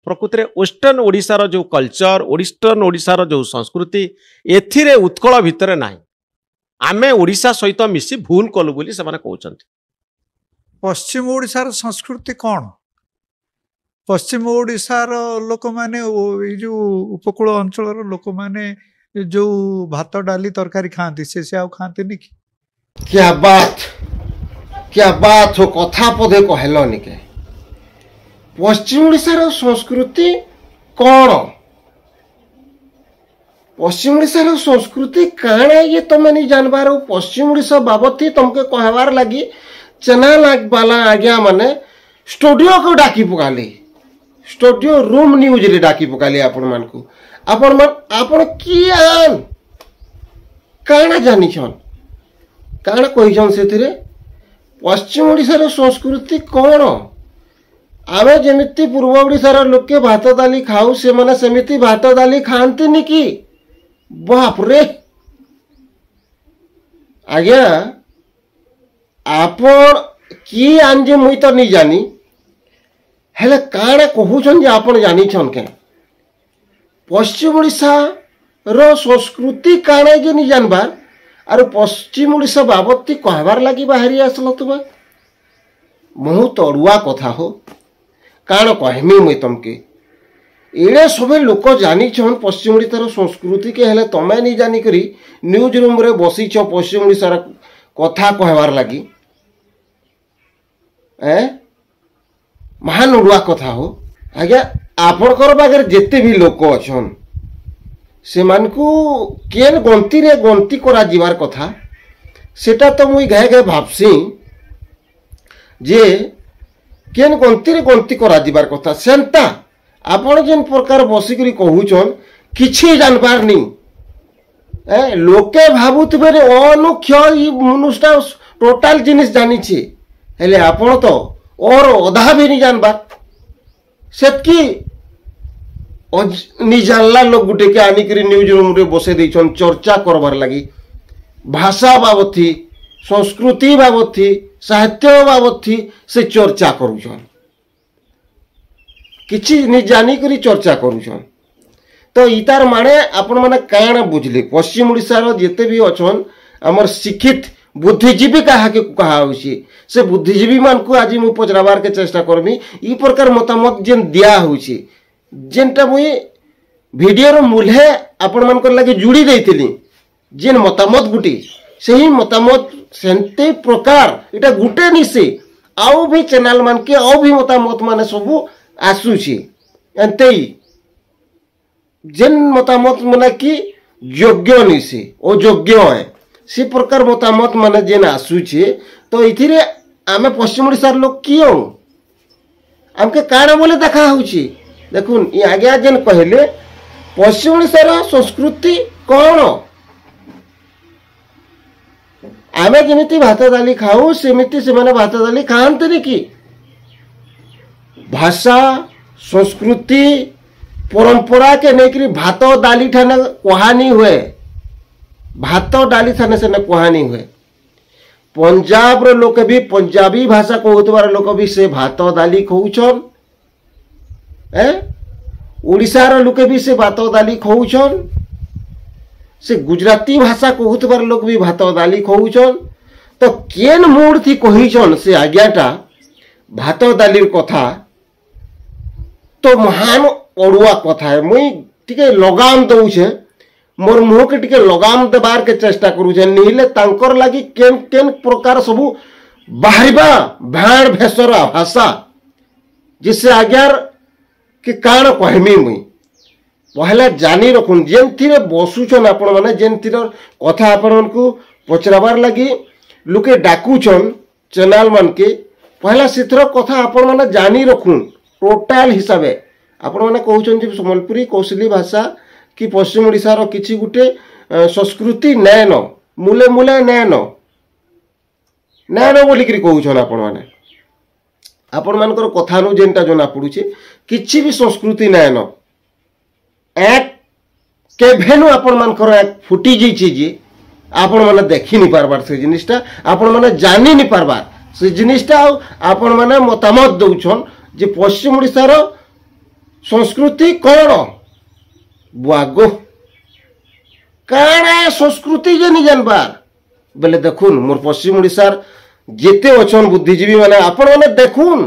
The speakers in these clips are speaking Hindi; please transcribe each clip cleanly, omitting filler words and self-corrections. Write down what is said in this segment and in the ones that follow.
प्रकृति में वेस्टर्न ओडिशार जो कल्चर वेस्टर्न ओडिशार जो संस्कृति एथिरे उत्कल भितर ना आमे ओडिशा सहित मिसी भूल कलु बोली से कहते। पश्चिम ओडिशार संस्कृति कौन? पश्चिम ओडिशार लोक मैंने जो उपकूल अंचल लोक मैंने जो भात डाली तरकारी खाती से आउ खाती नहीं कि? क्या बात हो कथा पदे कहलनि के पश्चिम ओडिशार संस्कृति कौन? पश्चिम ओडिशार संस्कृति काण ये तुम नहीं जानबार। पश्चिम ओडिशा बाबत ही तुमके कहबार लगी चैनल वाला आज्ञा माने स्टूडियो को डाकी पकाली, स्टूडियो रूम न्यूज रे डाकी पकाली आपण मान को। आपण कियान काण जानिछन काण कहिछन सेथिरे पश्चिम ओडिशार संस्कृति कौन? आमे जेमिति पूर्व ओडिशार लोके भात डाली खाऊ से माने सेमिति भात डाली खाती नि कि? बाप रे आज्ञा आपण की आंजे मुई तो नहीं जानी हेले काण कहूछन जे आपण जानिछन के पश्चिम ओडिशा रो संस्कृति काण जे नहीं जानबार आर पश्चिम ओडिशा बाबती कहबार लगी बाहरी आसलो तुम बहुत अड़ुआ कथा हो। काण कहमी मुई तुमके एड़े सबे लोक जानिछन पश्चिम ओडिशार संस्कृति के हेले तमे नहीं जानी करी न्यूज रूम रे बसीछ पश्चिम ओडिशार कथा कहबार लगी। महान अड़ुआ कथा हो। आज्ञा आपणकर पाखे जेते भी लोक अछन से मानकू केन गंती रे गंती करा जीवार कथा सेटा तो मुई घाए घाए भाबसी जे केन गंती रे गंती करा जीवार कथा सेंता आपण जेन प्रकार बसिकरी कहूछन किछि जानबार नी लोके भाबुतबे रे अनुक्षय ई मनुष्यटा टोटल जिनिस जानिछि हेले आपण तो और अधा भी नहीं जानबार सेतकी नहीं जानला लोग गुटे के आनिकरी न्यूज रूम रे बसे देछन चर्चा करबार लगी भाषा बाबत थी संस्कृति बाबत थी साहित्य बाबत थी से चर्चा करूछन किछि नहीं जानी करी चर्चा करूछन। तो इतार माने आपण माने काण बुझले पश्चिम ओडिशार जेते भी अछन हमर शिक्षित बुद्धिजीवी काहाके कहा होछि से बुद्धिजीवी मान को आज मु पचराबार के चेष्टा करमी ई प्रकार मतामत जेन दिया होछि जेनटा मुई वीडियो रो मूल्हे आपण मान कर लागि जुड़ी देइथिली जेन मतामत गुटी सही मतामत सेंते प्रकार एटा गुटे निसे आउ भी चैनल मान के आउ भी मतामत माने सब आसुछि एंतेई जेन मतामत माने कि योग्य निसे अयोग्य है से प्रकार मतामत माने जेन आसुछि। तो इथिरे आमे पश्चिम ओडिशार लोक कियो हमके काण बोले देखा होछि देखुन ये आज्ञा जेन कहले पश्चिम ओडिशार संस्कृति कौन? आमे जेमिति भात डाली खाऊ सेमिति से माने भात डाली खाआंतनि कि? भाषा संस्कृति परंपरा के नेकरी भात डाली ठाने कहानी हुए भात डाली थाने से कहानी हुए। पंजाब रो लोक भी पंजाबी भाषा कहूतबार लोक भी से भात डाली खाऊछन ओडिशार लोक भी से भात डाली खाऊछन से गुजराती भाषा कहूतबार लोक भी भात डाली खाऊछन। तो केन मूड थी कहिछन से आज्ञाटा भात डाली कथा तो महान अड़ुआ कथा है मुई टिके लगाम दउछे मोर मुह के टिके लगाम देबार के चेष्टा करूछे निहिले तांकर लागि केन केन प्रकार सब बाहरिबा भाड़ भेसरा भाषा जिससे आज्ञार कि काण कहमी मुई पहला जानी रखुन जेन थिरे बसुछन आपण माने जेन थिर कथा आपण को पचराबार लागि लुके डाकुछन चैनल मान के पहला सिथर कथा आपण माने जानी रखुन टोटल हिसाबे आपण माने कहउछन जे सम्बलपुरी कौशली भाषा कि पश्चिम ओडिशार किछि गुटे संस्कृति नैन मूले मूले नैन नैन बोलिकरी कहउछन आपण मानकर कथा नु जेनटा जना पडुछि किछि भी संस्कृति नैन एक केभेनु आपण मानकर एक फुटी जैछि जे आपण माने देखि नि पारबार से जिनिसटा आपण माने जानि नि पारबार से जिनिसटा आपण माने मतामत दउछन जे पश्चिम ओडिशार संस्कृति कौन बुआगो काଣା संस्कृति जे नहीं जानबार बेले देखुन मोर पश्चिम ओडिशार जेते अछन बुद्धिजीवी माने आपण माने देखुन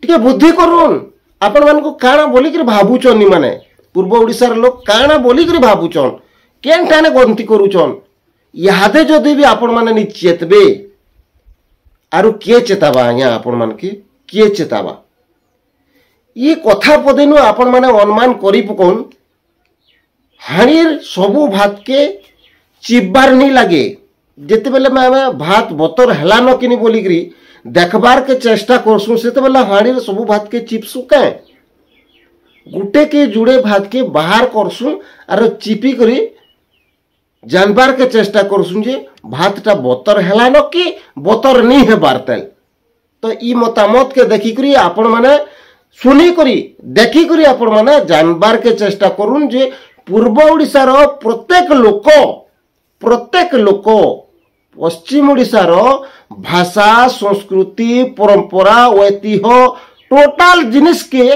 टिके बुद्धि करुन आपण मान को काଣା बोली कर भाबुचन नि माने पूर्व ओडिशार लोग काଣା बोली कर भाबुचन केन टाने गंती करूचन यादे जदि भी आपण माने नि चेतबे आरु के चेताबा आया आपण मान के चेताबा ये कथा पदेनु आपण माने अनुमान करी पकोन हाणीर सबू भात के चिब्बार नहीं लगे जिते बेले मैं भात बतर हला न कि बोलिकी देखबार के चेष्टा करसु से बेले हाणीर सबू भात के चिपसु कहीं गुटे के जुड़े भात के बाहर करसु आर चिपी करी जानबार के चेष्टा करसु जे भातटा बतर हला न कि बतर नहीं है बारतेल तो ई मतामत के देखी करी आपण माने सुनी करी देखी करी आपण माने जानबार के चेष्टा करुन जे पूर्व ओडिशार प्रत्येक लोक पश्चिम ओडिशार भाषा संस्कृति परंपरा ऐतिह्य टोटाल जिनिस के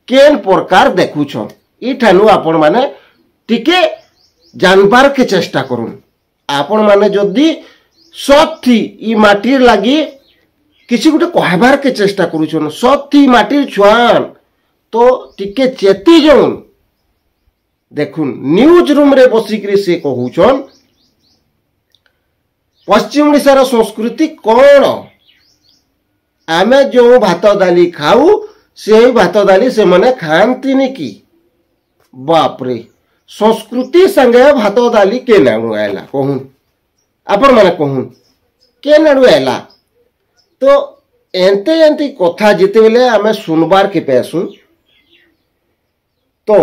केन प्रकार देखुछन इठानु आपण माने टिके जानबार के चेष्टा करुन आपण माने जदि सथी ई माटीर लागी किसी गुटे कहबार के चेष्टा करूछन सथी माटीर छुआन तो टिके चेती जौन देखुन न्यूज रूम रे बसिक से कहूचन पश्चिम ओडिशार संस्कृति कौन आमे जो भात दाली खाऊ से भात दाली से मने खाती कि बापरे संस्कृति संगे भात दाली के नाणु आला कहून आपण माने कहून के नाणु आला तो एंते एंती कथा जिते बेले आमे सुनबार के पैसु तो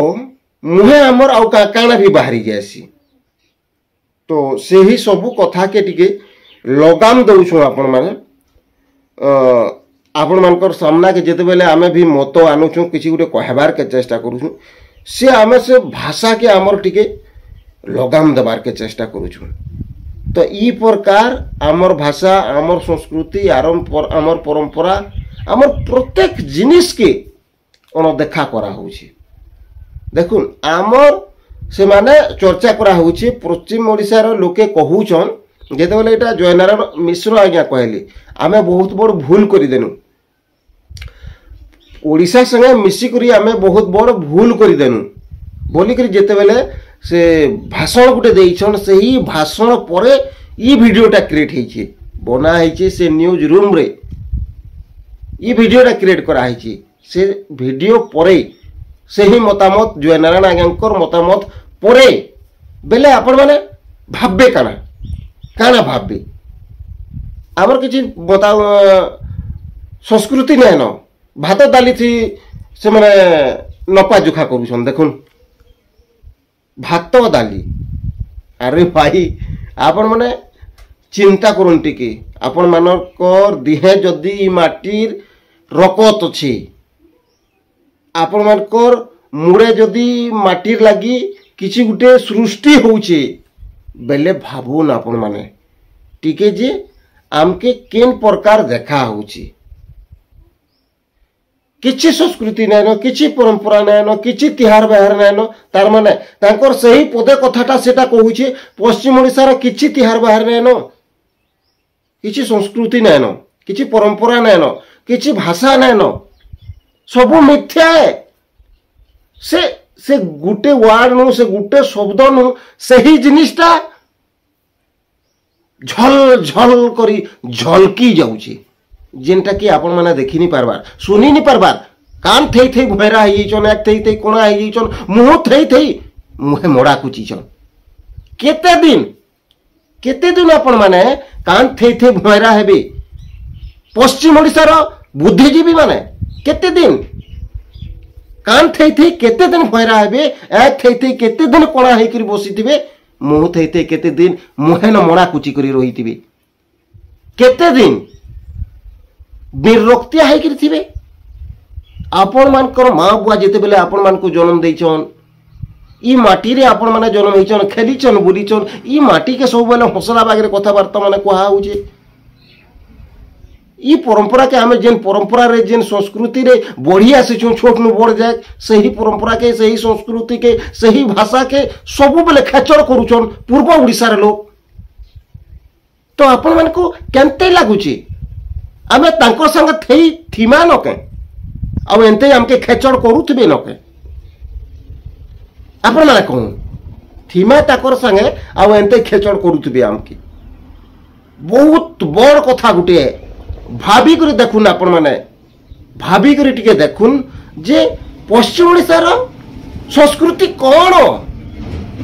मुहे आमर आउ काना भी बाहरी जासी तो से ही सबू कथा के टिके लगाम दउछु आपण माने आपण मानकर सामना के जेते बेले आमे भी मत आनुछु किसी गुटे कहबार के चेष्टा करूछु से आमे से भाषा के आमर टिके लगाम देबार के चेष्टा करूछु तो ई प्रकार आमर भाषा आमर संस्कृति आमर परंपरा आमर प्रत्येक जिनिस के अणदेखा करा होउछि देखुन आमर से माने चर्चा करा होउछि पश्चिम ओडिशार लोके कहूचन जेते बेले एटा जयनारायण मिश्र आज्ञा कहले आमे बहुत बड़ भूल करि देनु ओडिशा संगे मिसी करी आमे बहुत बड़ भूल करि देनु बोली करी जेते बेले से भाषण गुटे देइछन से ही भाषण परे ई वीडियोटा क्रिएट हेछि बना हेछि से न्यूज रूम रे ई वीडियोटा क्रिएट करा हेछि से वीडियो परे से ही मतामत जयनारायण आज्ञांकर मतामत परे बेले आपण माने भाबबे काना भाबबे आमर किछि बताओ संस्कृति नै न भात दाली थी से माने नपा जुखा करूछन देखुन भात दाली अरे भाई आपण माने चिंता करुन टिके आपण मानकर दिहे जदि माटीर रकत अछि आपण मानकर मुड़े जदि माटीर लागी किछि गुटे सृष्टि होउछे बेले भाबुन आपण माने टिके जे आमके केन प्रकार देखा होउछी किछि संस्कृति नैन किछि परंपरा नैन किछि तिहार बाहर नैन तार माने तांकर सही पदे कथाटा सेटा कहूछे पश्चिम ओडिशार किछि तिहार बाहर नैन किछि संस्कृति नैन किछि परंपरा नैन किछि भाषा नैन सबु मिथ्या है से गुटे वार्ड नु से गुटे शब्द नु सही जिनिसटा झल झल करी झलकी जाउछी जेनटा कि आपण माने देखि नि पारबार सुनी नि पारबार कान थई थई भैरा हेइ छन एक थई थई कोना हेइ छन मुह थई थई मुहे मोड़ा कुची छन केते दिन आपण माने कान थई थई भैरा हेबे पश्चिम ओडिशार बुद्धिजीवी माने केते दिन कान थई थई केते दिन भैरा हेबे एक थई थई केते दिन कोना हेइ करी बसिथिबे मुह थई थई केते दिन मुहे न मोड़ा कुची करी रहिथिबे केते दिन बिरक्तिया है थे आपण मानकर माँ बुआ जिते बेले आपण मान को जन्म देछन ई माटी रे आपण माने जन्म हेछन खेलीछन बुलीछन ई माटी के सब बेले हसला बागरे कथाबार्ता माने कहा होचे ई परंपरा के आमे जेन परंपरा रे जेन संस्कृति रे बढ़ी आसीछुं छोट नु बड़ जाए सही परंपरा के सही संस्कृति के सही भाषा के सबु बेले खेचड़ करूछन पूर्व ओडिसा रे लोग। तो आपण मन को केनते लागुची आमे तांकर संग थई थीमा नके आ एनते हमके खेचड़ करूथबे नके आपण माने कहूं थीमा ताकर संगे आ एनते खेचड़ करूथबे हमके बहुत बड़ कथा गुटे भाभी कर देखुन आपण माने भाभी कर टिके देखुन जे पश्चिम ओडिसा रो संस्कृति कोन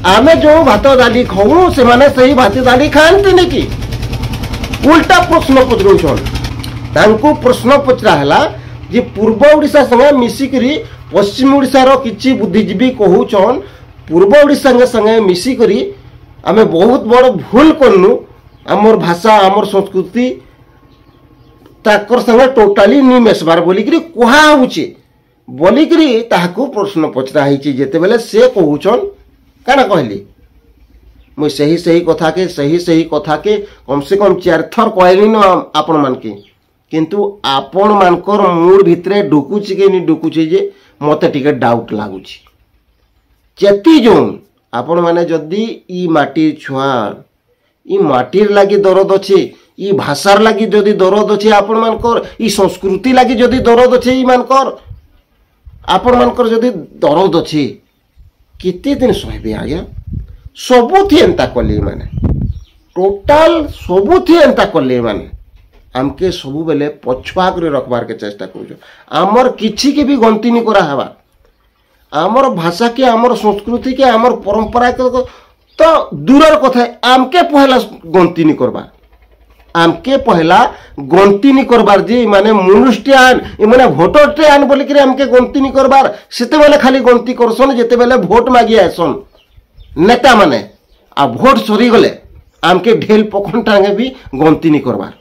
आमे जो भात दाली खाऊ से माने सही भात दाली खाते नहीं कि उल्टा प्रश्न पचरुछन तांको प्रश्न पचरा हला जे पूर्व ओडिसा संगे मिसिकरी पश्चिम ओडिसा रो किछि बुद्धिजीवी कहूछन पूर्व ओडिसा संगे मिसिकरी आमे बहुत बड़ भूल करनु आमर भाषा आमर संस्कृति ताकर संगे टोटाली नि मेसबार बोलिकरी कुहा होउची बोलिकरी ताहाको प्रश्न पचरा हिची जेते बेले से कहूछन काना कहली मु सही कथा के कम से कम 4 थर कहली न आपण मान के किंतु आपण मानकर मूड भितरे डुकुची के नि डुकुची जे मते टिके डाउट लागुची चेती जोन आपण माने जदी ई माटी छुआ ई माटीर लागी दरद अछि ई भाषार लागी जदि दरद अछि आपण मानकर ई संस्कृति लागी जदि दरद अछि ई मानकर आपण मानकर जदि दरद अछि किते दिन सहबे आज्ञा सबुथि एंता कले माने टोटाल सबुथि एंता कले माने आमके सबु बेले पछुआ करे रखबार के चेष्टा करू आमर किछि के भी गंती नि करा हवा आमर भाषा के आमर संस्कृति के आमर परंपरा के तो दूरर कथा आमके पहला गंती नि करबा आमके पहला गंती नि करबार जी माने मनुष्य आन माने भोटर टे आन बोली कि आमके गंती नि करबार सेते बेले खाली गंती करसन जेते बेले भोट मागी आसन नेता माने आ भोट सरी गले आमके ढेल पखन टांगे भी गंती नि करबार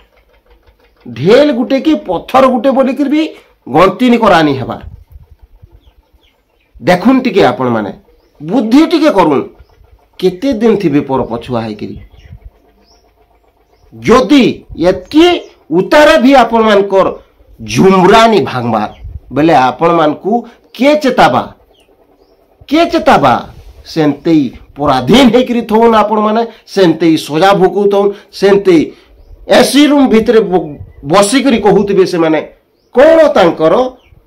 ढेल गुटे की पत्थर गुटे बोली कि भी गंती नि करानी हेबार देखुन टिके आपण माने बुद्धि टिके करूं केते दिन थी पर पछुआ है कि जदि एतकी उतारे भी आपण मानकर झुमरानी भांगबार बेले आपण मानकू के चेताबा सेंते पराधीन हेकरी थोन आपण माने सेंते सजा भोगु थोन सेंते एसी रूम भितरे बसिकरी कहूतबे से माने कोन तांकर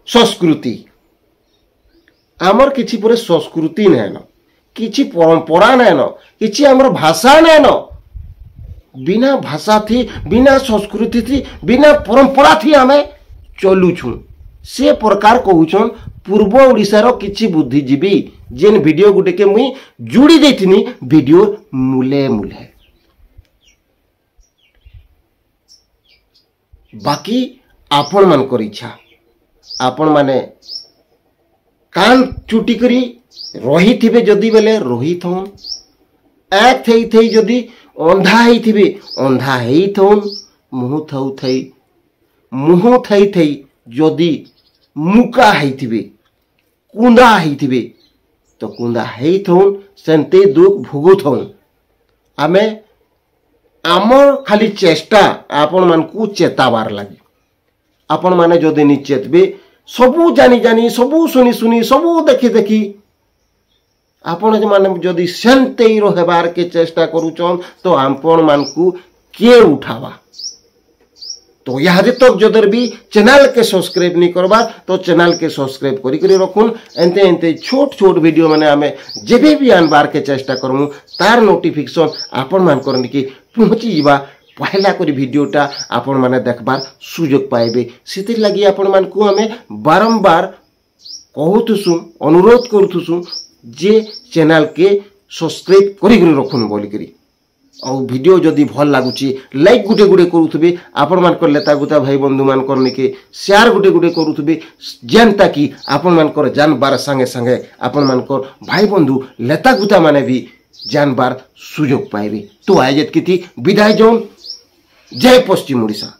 संस्कृति आमर किछि परे संस्कृति नैन किछि परंपरा नैन किछि आमर भाषा नैन बिना भाषा थी बिना संस्कृति थी बिना परंपरा थी आमे चलुछु से प्रकार कहूछन पूर्व ओडिसा रो किछि बुद्धिजीवी जेन वीडियो गुटे के मुई जुड़ी देथिनी वीडियो मुले मुले बाकी आपण मान कर इच्छा आपण माने कान चुटी करी रही थिबे जदी बेले रही थोन एक थई थई जदी अंधा ही थिबे अंधा ही थोन मुह थई थई जदी मुका ही थिबे कुंदा ही थिबे तो कुंदा ही थोन सेंते दुख भोगु थोन आमे आमर खाली चेष्टा आपण मानकू चेताबार लागे आपण माने जदी नि चेतबे सबू जानी जानी सबू सुनी सुनी सबू देखी देखी आपण माने जदी सेंते ही रहबार के चेष्टा करूचन तो आपण मानकू के उठावा तो यहाँ तक जदर भी चैनल के सब्सक्राइब नहीं करबा तो चैनल के सब्सक्राइब करी करी रखुन एंते एंते छोट छोट वीडियो माने आमे जेबे भी आनबार के चेष्टा करमु तार नोटिफिकेशन आपण मान करन की पहुंची जीवा पहला करी वीडियोटा आपण माने देखबार सुयोग पाइबे सेति लागि आपण मान को हमें बारंबार कहूथुसु अनुरोध करूथुसु जे चैनल के सब्सक्राइब करी करी रखुन बोली करी और वीडियो जदि भल लागुची लाइक गुटे गुटे करूथबे आपण मान कर लेता गुता भाई बंधु मान करने के शेयर गुटे गुटे करूथबे जनता की आपण मान कर जानबार संगे संगे आपण मान कर भाई बंधु लेता गुता माने भी जानबार सुयोग पाइबे तो आयत की थी विदाय जोन जय पश्चिम ओडिशा।